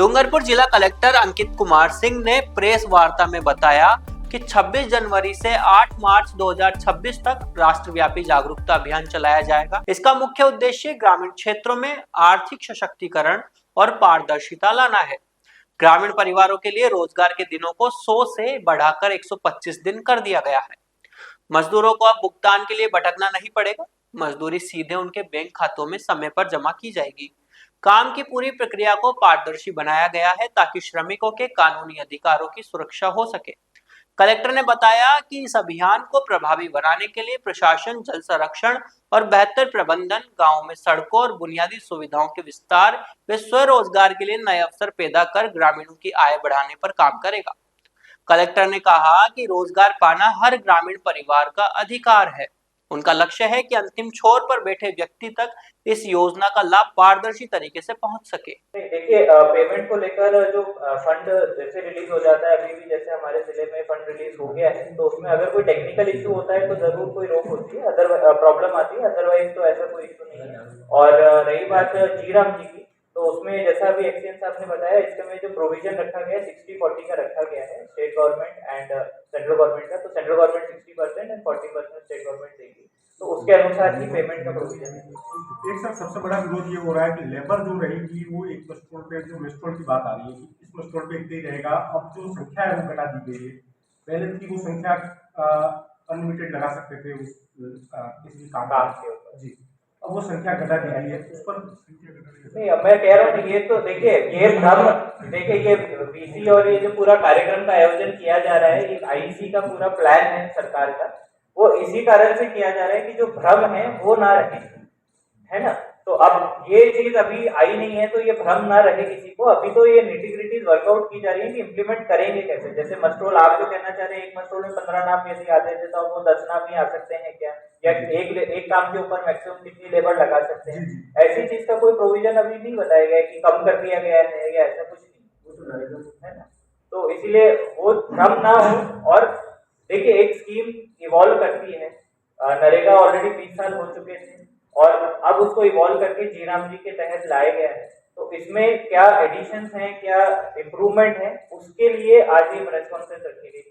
डूंगरपुर जिला कलेक्टर अंकित कुमार सिंह ने प्रेस वार्ता में बताया कि 26 जनवरी से 8 मार्च 2026 तक राष्ट्रव्यापी जागरूकता अभियान चलाया जाएगा। इसका मुख्य उद्देश्य ग्रामीण क्षेत्रों में आर्थिक सशक्तिकरण और पारदर्शिता लाना है। ग्रामीण परिवारों के लिए रोजगार के दिनों को 100 से बढ़ाकर 125 दिन कर दिया गया है। मजदूरों को अब भुगतान के लिए भटकना नहीं पड़ेगा। मजदूरी सीधे उनके बैंक खातों में समय पर जमा की जाएगी। काम की पूरी प्रक्रिया को पारदर्शी बनाया गया है ताकि श्रमिकों के कानूनी अधिकारों की सुरक्षा हो सके। कलेक्टर ने बताया कि इस अभियान को प्रभावी बनाने के लिए प्रशासन, जल संरक्षण और बेहतर प्रबंधन, गांवों में सड़कों और बुनियादी सुविधाओं के विस्तार व स्वरोजगार के लिए नए अवसर पैदा कर ग्रामीणों की आय बढ़ाने पर काम करेगा। कलेक्टर ने कहा कि रोजगार पाना हर ग्रामीण परिवार का अधिकार है। उनका लक्ष्य है कि अंतिम छोर पर बैठे व्यक्ति तक इस योजना का लाभ पारदर्शी तरीके से पहुंच सके। देखिए, पेमेंट को लेकर जो फंड जैसे रिलीज हो जाता है, अभी भी जैसे हमारे जिले में फंड रिलीज हो गया है, तो उसमें अगर कोई टेक्निकल इश्यू होता है तो जरूर कोई रोक होती है, अदर प्रॉब्लम आती है, अदरवाइज तो ऐसा कोई इश्यू नहीं है। और रही बात जीराम जी की, तो उसमें जैसा अभी एक्सचेंज साहब ने बताया, इसमें जो प्रोविजन रखा गया है 60-40 का रखा गया है, state government and central government का। तो central government 60% and 40% state government देगी, तो उसके अनुसार ही पेमेंट का प्रोविजन है। एक सर सबसे बड़ा विरोध ये हो रहा है कि लेबर जो रहेगी वो एक मस्टोर पे, जो मस्टोर की बात आ रही है कि इस मस्टोर पे इतना ही रहेगा। अब जो संख्या है वो घटा दी गई है। पहले थी वो संख्या अनलिमिटेड लगा सकते थे उस किसी काम के ऊपर जी, अब वो संख्या घटा दी गई है। उस पर नहीं, अब मैं कह रहा हूँ ये तो देखिए, ये भ्रम, देखिए ये बीसी और ये जो पूरा कार्यक्रम का आयोजन किया जा रहा है, ये आईसी का पूरा प्लान है सरकार का, वो इसी कारण से किया जा रहा है कि जो भ्रम है वो ना रहे, है ना। तो अब ये चीज अभी आई नहीं है तो ये भ्रम ना रहे किसी को। अभी तो ये निटी-ग्रिटीज वर्कआउट की जा रही है कि इम्प्लीमेंट करेंगे कैसे। जैसे मस्टोल आप जो कहना चाह रहे हैं, एक मस्टोल में 15 नाम यदि आते थे तो वो 10 नाम ही आ सकते हैं क्या, या एक काम के ऊपर मैक्सिमम कितनी लेबर लगा सकते हैं, ऐसी चीज का कोई प्रोविजन अभी नहीं बताया गया कि कम कर दिया गया है या ऐसा कुछ नहीं, है ना। तो इसीलिए वो भ्रम ना हो। और देखिए, एक स्कीम इवॉल्व करती है, नरेगा ऑलरेडी 20 साल हो चुके थे और अब उसको इवॉल्व करके जीराम जी के तहत लाया गया है। तो इसमें क्या एडिशंस हैं, क्या इम्प्रूवमेंट है, उसके लिए आज ये प्रेस कॉन्फ्रेंस रखी गई।